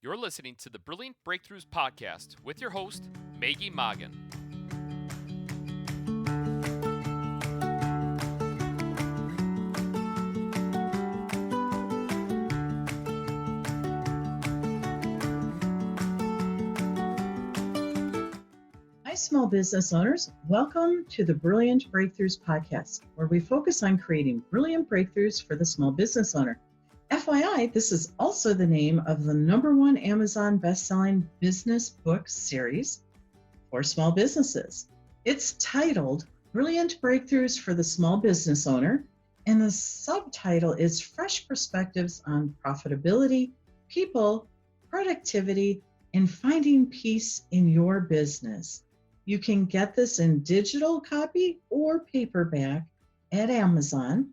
You're listening to the Brilliant Breakthroughs podcast with your host, Maggie Mogan. Hi, small business owners. Welcome to the Brilliant Breakthroughs podcast, where we focus on creating brilliant breakthroughs for the small business owner. FYI, this is also the name of the #1 Amazon best-selling business book series for small businesses. It's titled Brilliant Breakthroughs for the Small Business Owner, and the subtitle is Fresh Perspectives on Profitability, People, Productivity, and Finding Peace in Your Business. You can get this in digital copy or paperback at Amazon.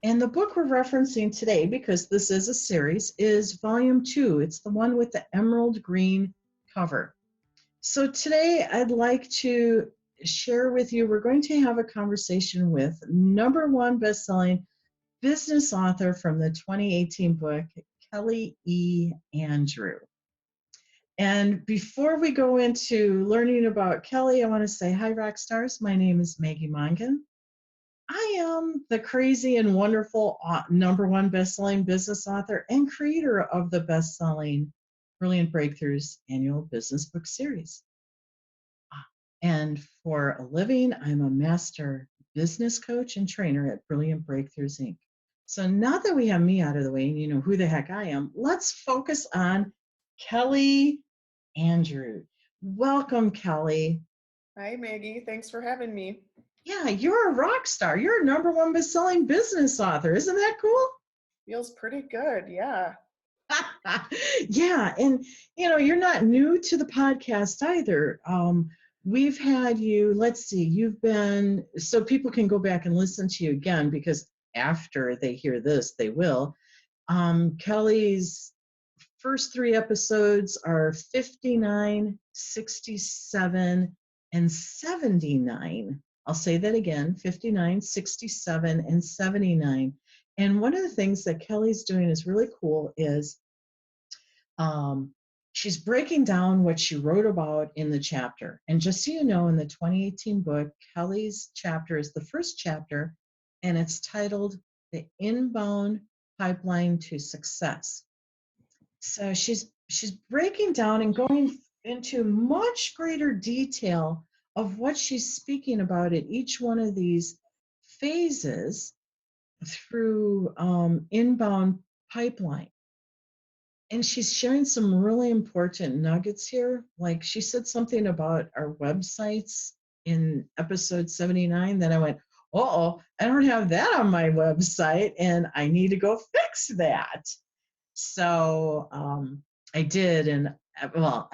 And the book we're referencing today, because this is a series, is Volume 2. It's the one with the emerald green cover. So today I'd like to share with you, we're going to have a conversation with #1 best-selling business author from the 2018 book, Kelly E. Andrew. And before we go into learning about Kelly, I want to say, hi, rock stars. My name is Maggie Mongan. I am the crazy and wonderful #1 best-selling business author and creator of the best-selling Brilliant Breakthroughs annual business book series. And for a living, I'm a master business coach and trainer at Brilliant Breakthroughs, Inc. So now that we have me out of the way and you know who the heck I am, let's focus on Kelly Andrew. Welcome, Kelly. Hi, Maggie. Thanks for having me. Yeah, you're a rock star. You're a #1 best-selling business author. Isn't that cool? Feels pretty good, yeah. Yeah, and you're not new to the podcast either. We've had you, let's see, you've been, so people can go back and listen to you again, because after they hear this, they will. Kelly's first 3 episodes are 59, 67, and 79. I'll say that again, 59, 67, and 79. And one of the things that Kelly's doing is really cool is she's breaking down what she wrote about in the chapter. And just so you know, in the 2018 book, Kelly's chapter is the first chapter, and it's titled The Inbound Pipeline to Success. So she's breaking down and going into much greater detail of what she's speaking about at each one of these phases through inbound pipeline. And she's sharing some really important nuggets here. Like she said something about our websites in episode 79 that I went, uh-oh, I don't have that on my website and I need to go fix that. So I did, and well,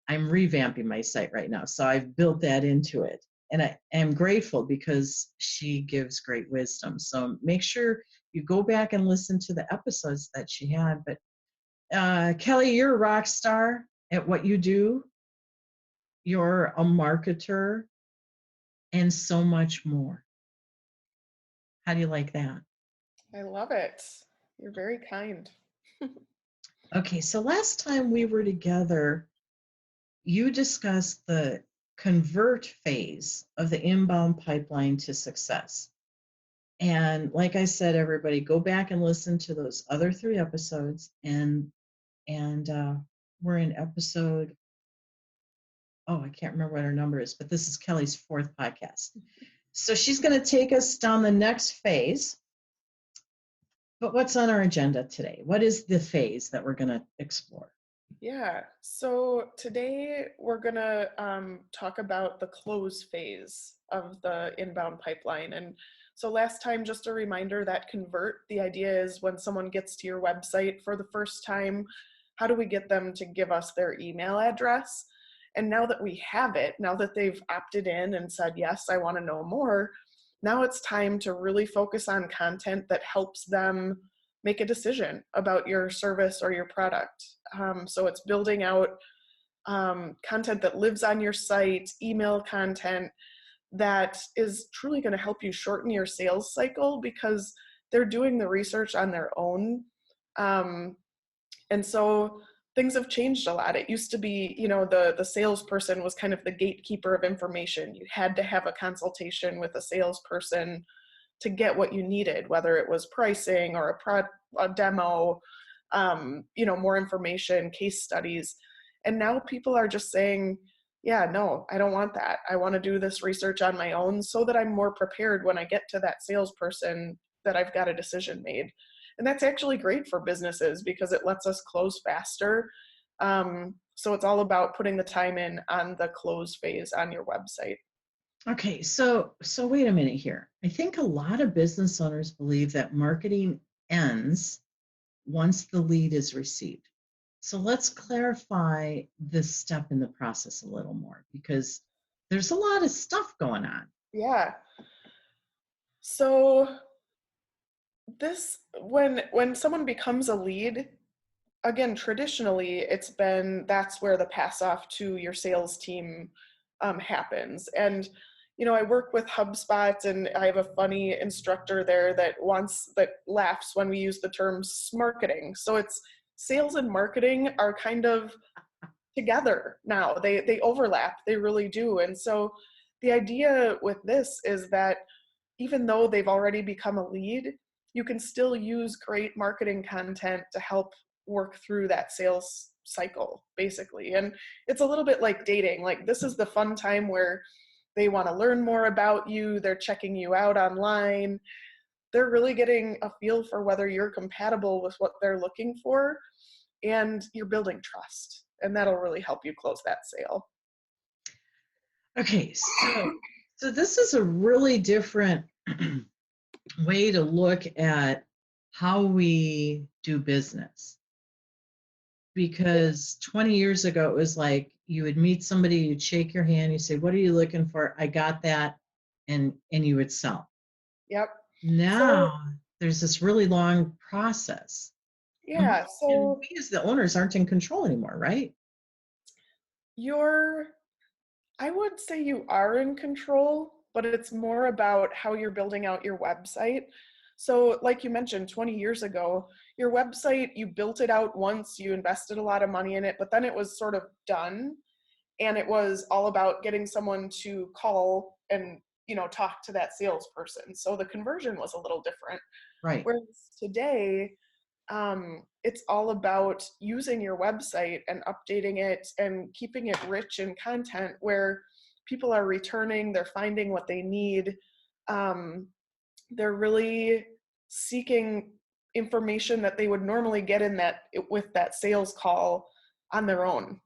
I'm revamping my site right now. So I've built that into it. And I am grateful because she gives great wisdom. So make sure you go back and listen to the episodes that she had. But Kelly, you're a rock star at what you do. You're a marketer and so much more. How do you like that? I love it. You're very kind. Okay, so last time we were together, you discussed the convert phase of the inbound pipeline to success. And like I said, everybody, go back and listen to those other 3 episodes. And we're in episode, I can't remember what her number is, but this is Kelly's 4th podcast. So she's going to take us down the next phase. But what's on our agenda today? What is the phase that we're going to explore? Yeah, so today we're going to talk about the close phase of the inbound pipeline. And so last time, just a reminder that convert, the idea is when someone gets to your website for the first time, how do we get them to give us their email address? And now that we have it, now that they've opted in and said, yes, I want to know more, now it's time to really focus on content that helps them make a decision about your service or your product. So it's building out content that lives on your site, email content that is truly going to help you shorten your sales cycle because they're doing the research on their own. And so things have changed a lot. It used to be, the salesperson was kind of the gatekeeper of information. You had to have a consultation with a salesperson to get what you needed, whether it was pricing or a demo, more information, case studies. And now people are just saying, yeah, no, I don't want that. I want to do this research on my own so that I'm more prepared when I get to that salesperson, that I've got a decision made. And that's actually great for businesses because it lets us close faster. So it's all about putting the time in on the close phase on your website. Okay, so wait a minute here. I think a lot of business owners believe that marketing ends once the lead is received. So let's clarify this step in the process a little more, because there's a lot of stuff going on. Yeah. So when someone becomes a lead, again, traditionally that's where the pass off to your sales team happens. And I work with HubSpot, and I have a funny instructor there that laughs when we use the term marketing. So it's sales and marketing are kind of together now. They overlap, they really do. And so the idea with this is that even though they've already become a lead, you can still use great marketing content to help work through that sales cycle, basically. And it's a little bit like dating. Like, this is the fun time where they want to learn more about you, they're checking you out online, they're really getting a feel for whether you're compatible with what they're looking for, and you're building trust. And that'll really help you close that sale. Okay, so this is a really different way to look at how we do business. Because 20 years ago, it was like you would meet somebody, you'd shake your hand, you say, "What are you looking for?" "I got that," and you would sell. Yep. Now there's this really long process. Yeah. And we as the owners aren't in control anymore, right? I would say you are in control, but it's more about how you're building out your website. So like you mentioned, 20 years ago, your website, you built it out once, you invested a lot of money in it, but then it was sort of done. And it was all about getting someone to call and, talk to that salesperson. So the conversion was a little different. Right. Whereas today, it's all about using your website and updating it and keeping it rich in content where people are returning, they're finding what they need. They're really seeking information that they would normally get with that sales call on their own.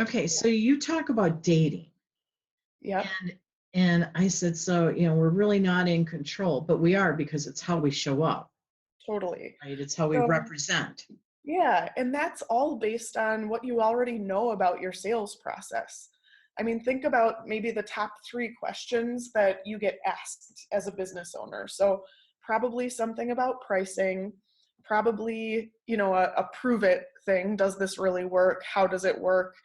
Okay, so you talk about dating. Yep. And I said, so, we're really not in control, but we are, because it's how we show up. Totally. Right? It's how we represent. Yeah, and that's all based on what you already know about your sales process. I mean, think about maybe the top 3 questions that you get asked as a business owner. So probably something about pricing, probably, a prove it thing. Does this really work? How does it work?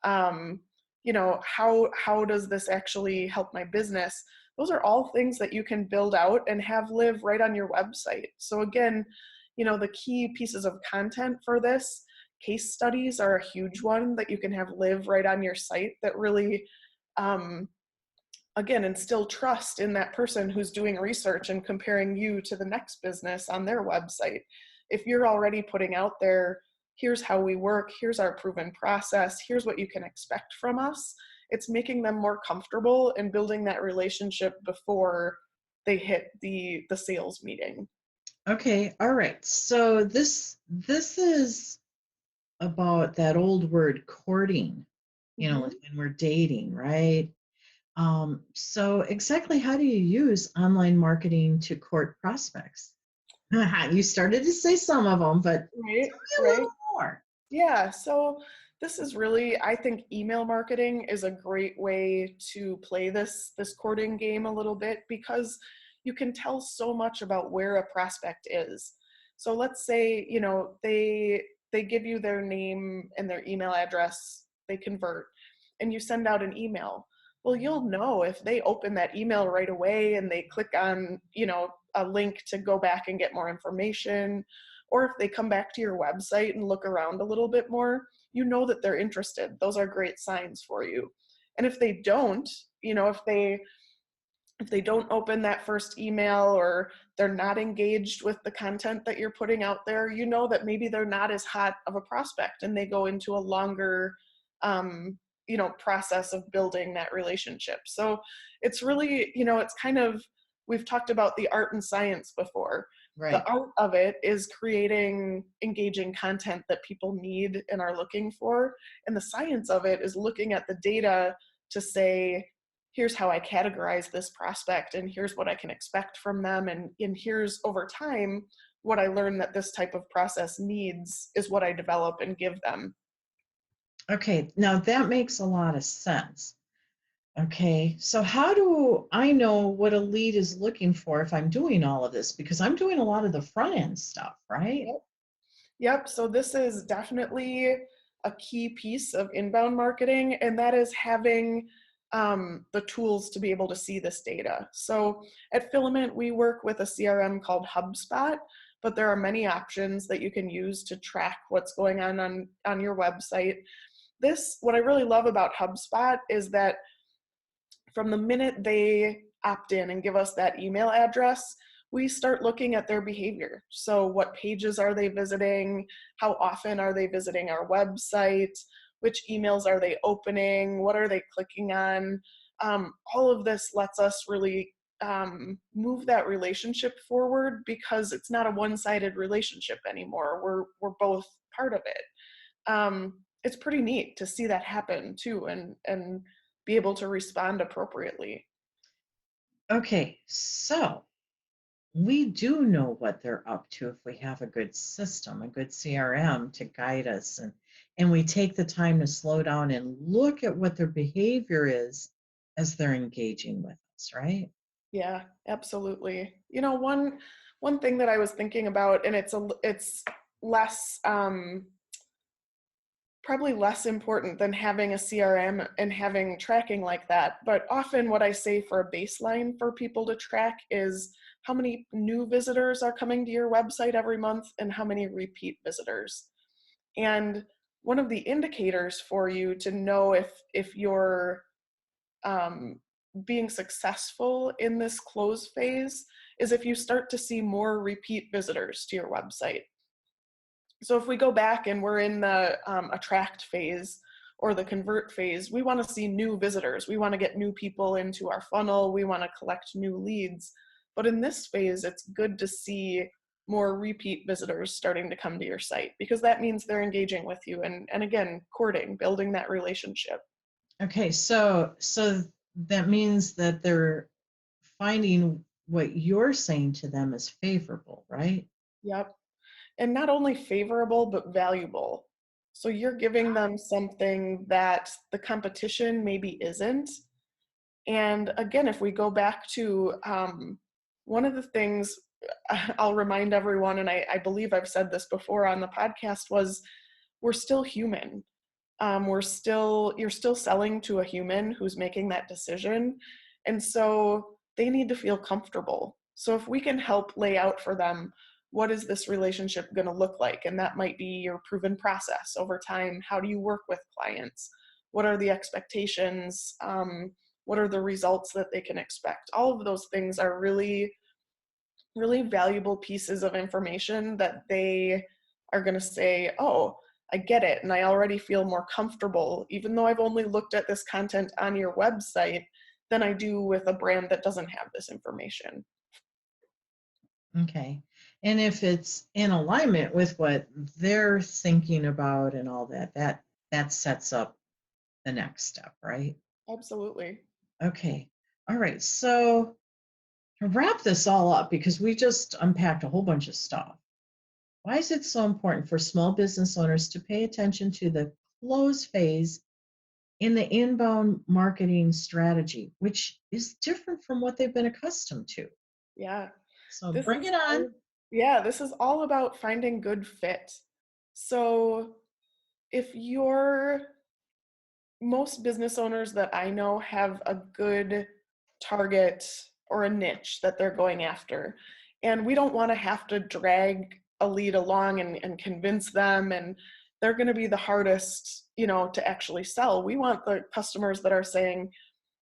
How does this actually help my business? Those are all things that you can build out and have live right on your website. So again, the key pieces of content for this, case studies are a huge one that you can have live right on your site that really, again, instill trust in that person who's doing research and comparing you to the next business on their website. If you're already putting out there, here's how we work, here's our proven process, here's what you can expect from us, it's making them more comfortable and building that relationship before they hit the sales meeting. Okay, all right. So this is about that old word courting, when we're dating, right? So exactly how do you use online marketing to court prospects? You started to say some of them, but right, tell me a little more. Yeah, so this is really, I think email marketing is a great way to play this courting game a little bit, because you can tell so much about where a prospect is. So let's say, they give you their name and their email address, they convert, and you send out an email. Well, you'll know if they open that email right away and they click on, a link to go back and get more information, or if they come back to your website and look around a little bit more, you know that they're interested. Those are great signs for you. And if they don't, if they don't open that first email, or they're not engaged with the content that you're putting out there, you know that maybe they're not as hot of a prospect, and they go into a longer process of building that relationship. So it's really, it's kind of, we've talked about the art and science before. Right. The art of it is creating engaging content that people need and are looking for, and the science of it is looking at the data to say, here's how I categorize this prospect, and here's what I can expect from them, and here's over time what I learn that this type of process needs is what I develop and give them. Okay, now that makes a lot of sense. Okay, so how do I know what a lead is looking for if I'm doing all of this? Because I'm doing a lot of the front end stuff, right? Yep, so this is definitely a key piece of inbound marketing, and that is having the tools to be able to see this data. So at Filament, we work with a CRM called HubSpot, but there are many options that you can use to track what's going on your website. What I really love about HubSpot is that from the minute they opt in and give us that email address, we start looking at their behavior. So what pages are they visiting? How often are they visiting our website? Which emails are they opening? What are they clicking on? All of this lets us really move that relationship forward, because it's not a one-sided relationship anymore. We're both part of it. It's pretty neat to see that happen too, and be able to respond appropriately. Okay, so we do know what they're up to if we have a good system, a good CRM to guide us, and we take the time to slow down and look at what their behavior is as they're engaging with us, right? Yeah, absolutely. One thing that I was thinking about, and it's less probably less important than having a CRM and having tracking like that. But often what I say for a baseline for people to track is how many new visitors are coming to your website every month and how many repeat visitors. And one of the indicators for you to know if you're being successful in this close phase is if you start to see more repeat visitors to your website. So if we go back and we're in the attract phase or the convert phase, we want to see new visitors. We want to get new people into our funnel. We want to collect new leads. But in this phase, it's good to see more repeat visitors starting to come to your site, because that means they're engaging with you and again, courting, building that relationship. Okay, so that means that they're finding what you're saying to them is favorable, right? Yep. And not only favorable, but valuable. So you're giving them something that the competition maybe isn't. And again, if we go back to one of the things I'll remind everyone, and I believe I've said this before on the podcast, was we're still human. You're still selling to a human who's making that decision. And so they need to feel comfortable. So if we can help lay out for them, what is this relationship going to look like? And that might be your proven process over time. How do you work with clients? What are the expectations? What are the results that they can expect? All of those things are really, really valuable pieces of information that they are going to say, oh, I get it. And I already feel more comfortable, even though I've only looked at this content on your website, than I do with a brand that doesn't have this information. Okay. And if it's in alignment with what they're thinking about and all that, that sets up the next step, right? Absolutely. Okay. All right. So to wrap this all up, because we just unpacked a whole bunch of stuff, why is it so important for small business owners to pay attention to the close phase in the inbound marketing strategy, which is different from what they've been accustomed to? Yeah. So This bring is it on. this is all about finding good fit. So most business owners that I know have a good target or a niche that they're going after. And we don't want to have to drag a lead along and convince them, and they're going to be the hardest, to actually sell. We want the customers that are saying,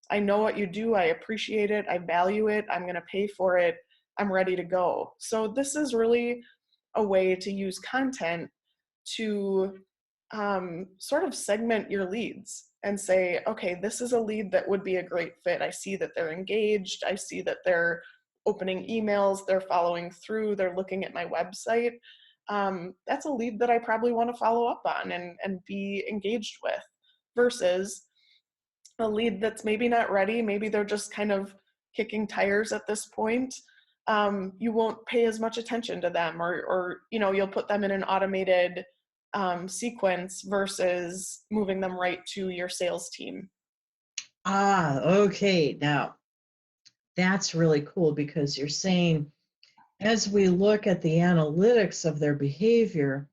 I know what you do, I appreciate it, I value it, I'm going to pay for it, I'm ready to go. So this is really a way to use content to sort of segment your leads and say, okay, this is a lead that would be a great fit. I see that they're engaged. I see that they're opening emails, they're following through, they're looking at my website. That's a lead that I probably want to follow up on and be engaged with, versus a lead that's maybe not ready. Maybe they're just kind of kicking tires at this point. You won't pay as much attention to them, or you'll put them in an automated sequence versus moving them right to your sales team. Okay. Now, that's really cool, because you're saying, as we look at the analytics of their behavior,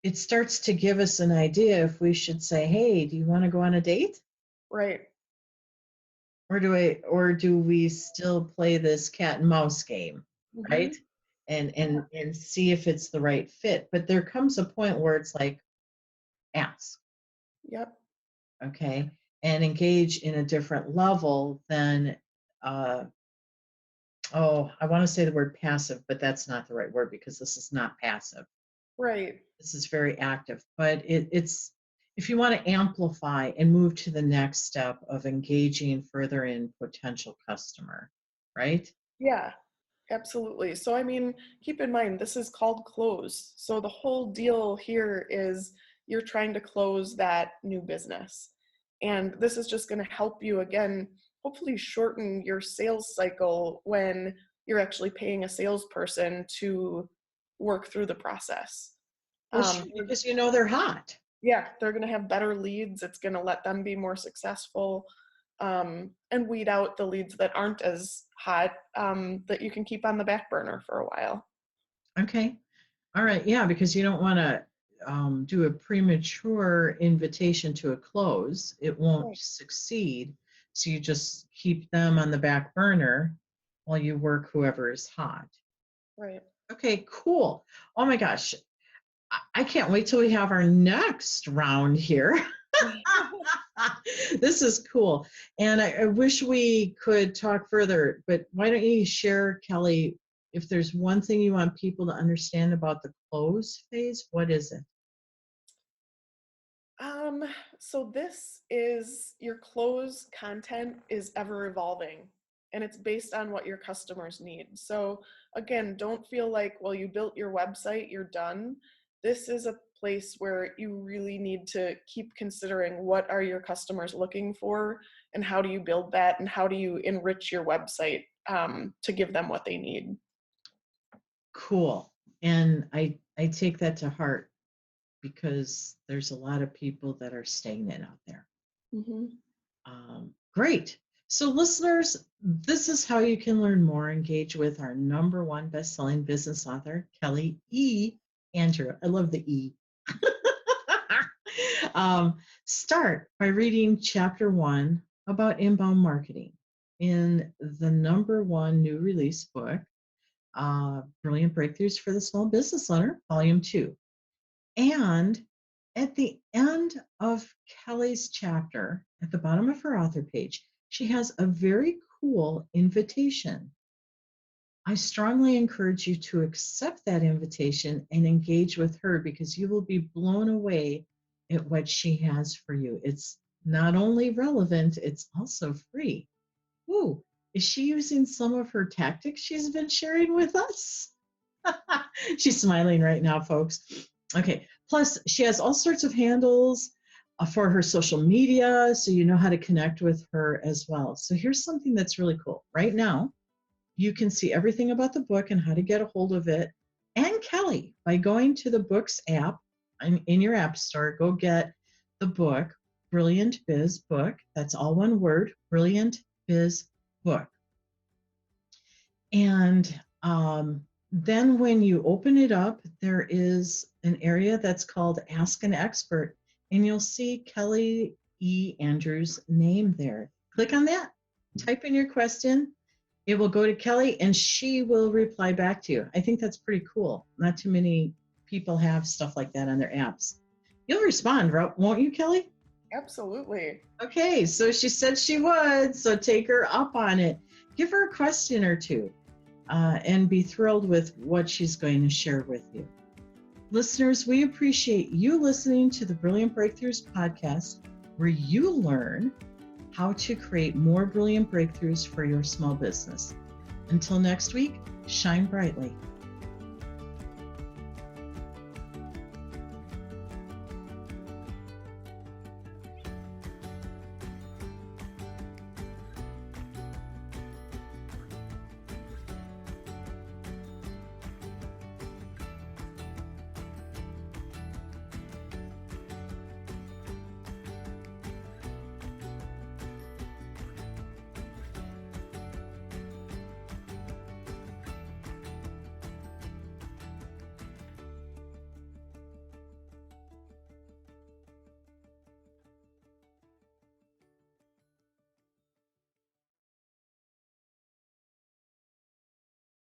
it starts to give us an idea if we should say, hey, do you want to go on a date? Right. Or do we still play this cat and mouse game, right? And see if it's the right fit. But there comes a point where it's like, ask. Yep. Okay, and engage in a different level than I want to say the word passive, but that's not the right word, because this is not passive. Right. This is very active, but it's, if you want to amplify and move to the next step of engaging further in potential customer, right? Yeah, absolutely. So, I mean, keep in mind, this is called close. So the whole deal here is you're trying to close that new business. And this is just going to help you, again, hopefully shorten your sales cycle when you're actually paying a salesperson to work through the process. Well, sure, because they're hot. Yeah, they're going to have better leads. It's going to let them be more successful, and weed out the leads that aren't as hot, that you can keep on the back burner for a while. Okay. All right. Yeah, because you don't want to do a premature invitation to a close. It won't succeed. So you just keep them on the back burner while you work whoever is hot. Right. Okay, cool. Oh my gosh. I can't wait till we have our next round here. This is cool. And I wish we could talk further, but why don't you share, Kelly, if there's one thing you want people to understand about the close phase, what is it? So this is, your close content is ever evolving, and it's based on what your customers need. So again, don't feel like, well, you built your website, you're done. This is a place where you really need to keep considering, what are your customers looking for, and how do you build that, and how do you enrich your website to give them what they need. Cool. And I take that to heart, because there's a lot of people that are stagnant out there. Great. So listeners, this is how you can learn more, engage with our #1 best-selling business author, Kelly E. Andrew. I love the E. Start by reading chapter 1 about inbound marketing in the #1 new release book, Brilliant Breakthroughs for the Small Business Owner, Volume 2. And at the end of Kelly's chapter, at the bottom of her author page, she has a very cool invitation. I strongly encourage you to accept that invitation and engage with her, because you will be blown away at what she has for you. It's not only relevant, it's also free. Ooh, is she using some of her tactics she's been sharing with us? She's smiling right now, folks. Okay. Plus, she has all sorts of handles for her social media, so you know how to connect with her as well. So here's something that's really cool. Right now, you can see everything about the book and how to get a hold of it and Kelly by going to the Books app in your app store. Go get the book, Brilliant Biz Book. That's all one word, Brilliant Biz Book. And then when you open it up, there is an area that's called Ask an Expert, and you'll see Kelly E. Andrews' name there. Click on that, type in your question, It will go to Kelly and she will reply back to you. I think that's pretty cool. Not too many people have stuff like that on their apps. You'll respond, won't you, Kelly? Absolutely. Okay, so she said she would, so take her up on it. Give her a question or two and be thrilled with what she's going to share with you. Listeners, we appreciate you listening to the Brilliant Breakthroughs podcast, where you learn how to create more brilliant breakthroughs for your small business. Until next week, shine brightly.